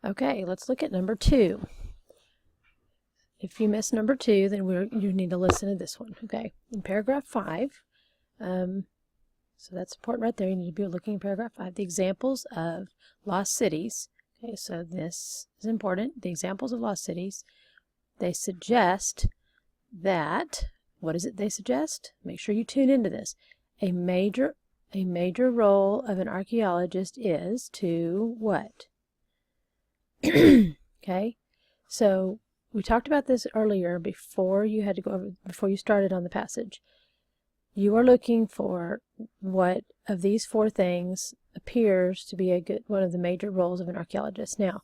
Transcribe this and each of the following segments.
Okay, let's look at number 2. If you missed number 2, then you need to listen to this one. Okay, in paragraph 5, so that's important right there. You need to be looking at paragraph 5. The examples of lost cities. Okay, so this is important. The examples of lost cities, they suggest that, what is it they suggest? Make sure you tune into this. A major role of an archaeologist is to what? Okay, so we talked about this earlier before you started on the passage. You are looking for what of these 4 things appears to be one of the major roles of an archaeologist. Now,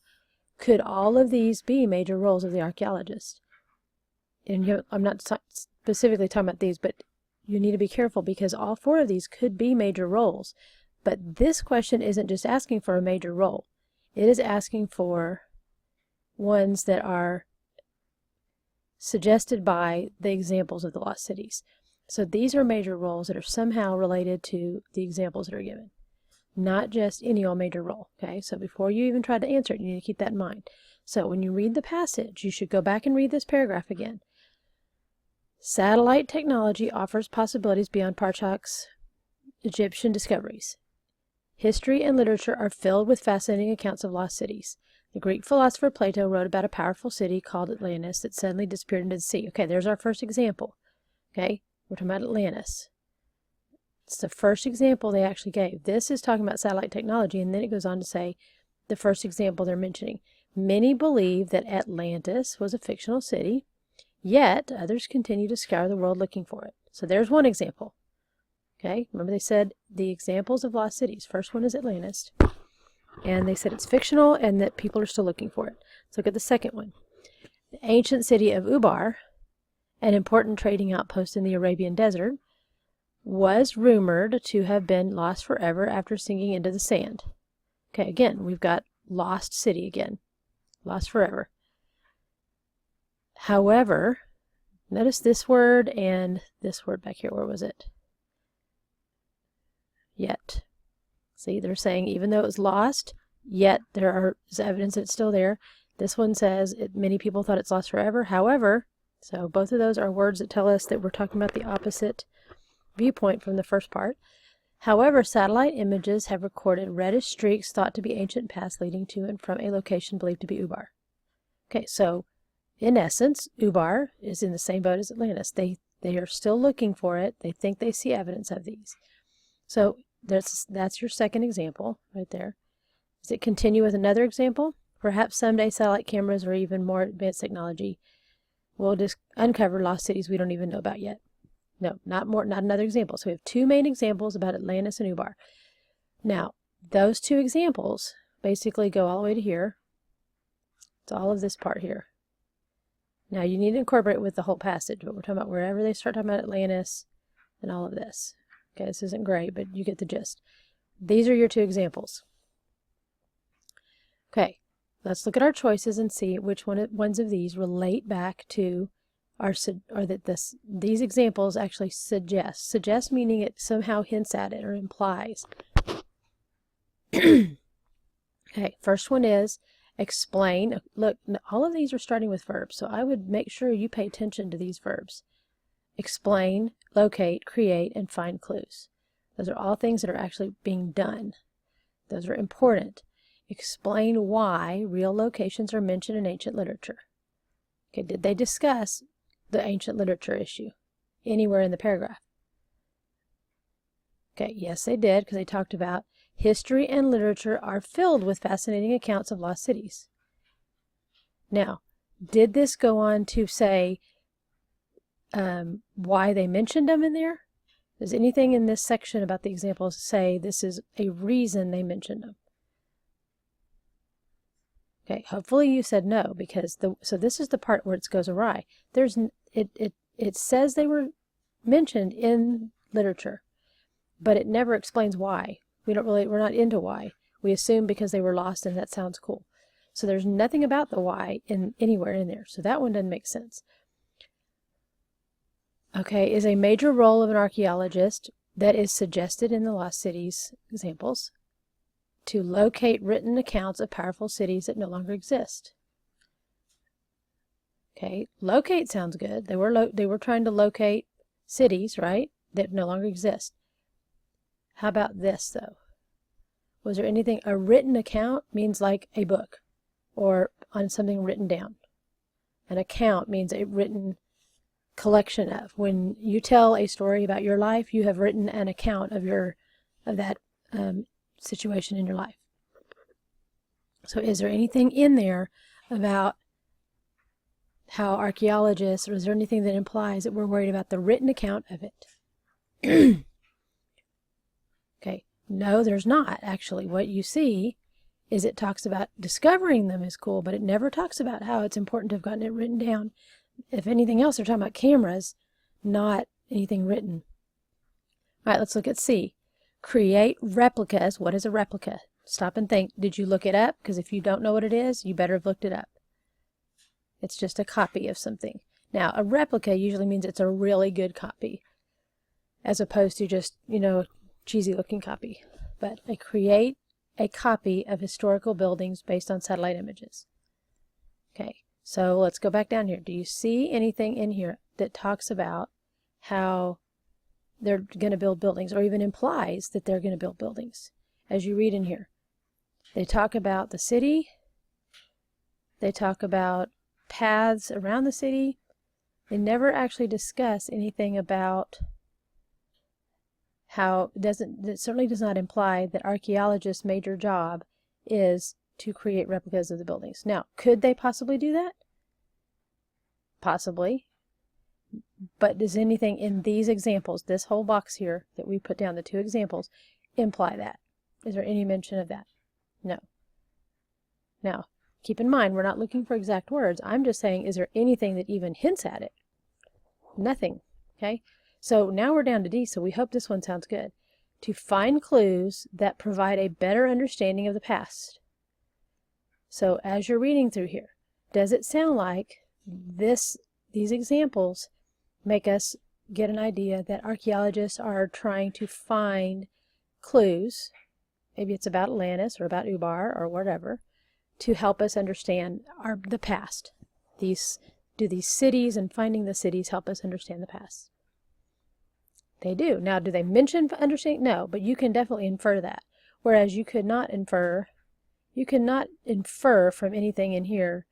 could all of these be major roles of the archaeologist? And I'm not specifically talking about these, but you need to be careful because all 4 of these could be major roles. But this question isn't just asking for a major role. It is asking for ones that are suggested by the examples of the lost cities. So these are major roles that are somehow related to the examples that are given. Not just any old major role. Okay, so before you even try to answer it, you need to keep that in mind. So when you read the passage, you should go back and read this paragraph again. Satellite technology offers possibilities beyond Parchak's Egyptian discoveries. History and literature are filled with fascinating accounts of lost cities. The Greek philosopher Plato wrote about a powerful city called Atlantis that suddenly disappeared into the sea. Okay, there's our first example. Okay, we're talking about Atlantis. It's the first example they actually gave. This is talking about satellite technology, and then it goes on to say the first example they're mentioning. Many believe that Atlantis was a fictional city, yet others continue to scour the world looking for it. So there's one example. Okay, remember they said the examples of lost cities. First one is Atlantis. And they said it's fictional and that people are still looking for it. Let's look at the second one. The ancient city of Ubar, an important trading outpost in the Arabian desert, was rumored to have been lost forever after sinking into the sand. Okay, again, we've got lost city again. Lost forever. However, notice this word and this word back here. Where was it? Yet. See, they're saying even though it was lost, yet there is evidence that it's still there. This one says many people thought it's lost forever. However, so both of those are words that tell us that we're talking about the opposite viewpoint from the first part. However, satellite images have recorded reddish streaks thought to be ancient paths leading to and from a location believed to be Ubar. Okay, so in essence, Ubar is in the same boat as Atlantis. They are still looking for it. They think they see evidence of these. So that's your second example right there. Does it continue with another example? Perhaps someday satellite cameras or even more advanced technology will just uncover lost cities we don't even know about yet. No, not another example. So we have 2 main examples about Atlantis and Ubar. Now, those 2 examples basically go all the way to here. It's all of this part here. Now, you need to incorporate it with the whole passage, but we're talking about wherever they start talking about Atlantis and all of this. Okay, this isn't great, but you get the gist. These are your 2 examples. Okay, let's look at our choices and see which ones of these relate back to these examples actually suggest. Suggest meaning it somehow hints at it or implies. Okay, first one is explain. Look, all of these are starting with verbs, so I would make sure you pay attention to these verbs. Explain, locate, create, and find clues. Those are all things that are actually being done. Those are important. Explain why real locations are mentioned in ancient literature. Okay, did they discuss the ancient literature issue anywhere in the paragraph? Okay, yes they did, because they talked about history and literature are filled with fascinating accounts of lost cities. Now, did this go on to say why they mentioned them in there? Does anything in this section about the examples say this is a reason they mentioned them? Okay, hopefully you said no, because so this is the part where it goes awry. It says they were mentioned in literature, but it never explains why. We're not into why. We assume because they were lost and that sounds cool. So there's nothing about the why anywhere in there. So that one doesn't make sense. Okay, is a major role of an archaeologist that is suggested in the lost cities examples. to locate written accounts of powerful cities that no longer exist. Okay, locate sounds good. They were trying to locate cities, right, that no longer exist. How about this, though? Was there anything? A written account means like a book or on something written down. An account means a written collection of. When you tell a story about your life, you have written an account of that situation in your life. So is there anything in there about how archaeologists, or is there anything that implies that we're worried about the written account of it? Okay, no, there's not. Actually, what you see is it talks about discovering them is cool, but it never talks about how it's important to have gotten it written down. If anything else, they're talking about cameras, not anything written. All right, let's look at C. Create replicas. What is a replica? Stop and think. Did you look it up? Because if you don't know what it is, you better have looked it up. It's just a copy of something. Now, a replica usually means it's a really good copy, as opposed to just, cheesy looking copy. But create a copy of historical buildings based on satellite images. Okay, so let's go back down here. Do you see anything in here that talks about how they're going to build buildings, or even implies that they're going to build buildings? As you read in here, they talk about the city, they talk about paths around the city. They never actually discuss anything about how it certainly does not imply that archaeologists' major job is to create replicas of the buildings. Now, could they possibly do that? Possibly. But does anything in these examples, this whole box here that we put down, the two examples, imply that? Is there any mention of that? No. Now, keep in mind, we're not looking for exact words. I'm just saying, is there anything that even hints at it? Nothing. Okay? So now we're down to D, so we hope this one sounds good. To find clues that provide a better understanding of the past. So as you're reading through here, does it sound like these examples make us get an idea that archaeologists are trying to find clues, maybe it's about Atlantis or about Ubar or whatever, to help us understand the past? Do these cities and finding the cities help us understand the past? They do. Now, do they mention understanding? No, but you can definitely infer that. Whereas you could not infer from anything in here,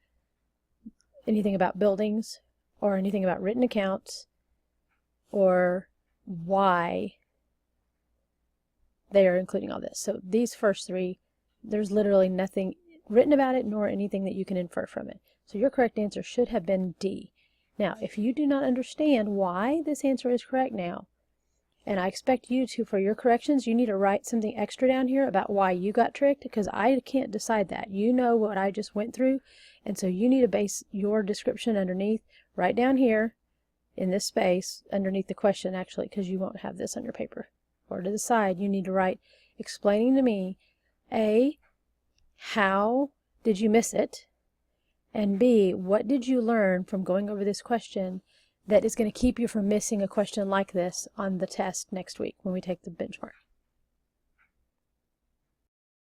anything about buildings, or anything about written accounts, or why they are including all this. So these first three, there's literally nothing written about it, nor anything that you can infer from it. So your correct answer should have been D. Now, if you do not understand why this answer is correct now, and I expect you to, for your corrections, you need to write something extra down here about why you got tricked, because I can't decide that. You know what I just went through, and so you need to base your description underneath, right down here, in this space, underneath the question, actually, because you won't have this on your paper. Or to the side, you need to write, explaining to me, A, how did you miss it? And B, what did you learn from going over this question that is going to keep you from missing a question like this on the test next week when we take the benchmark?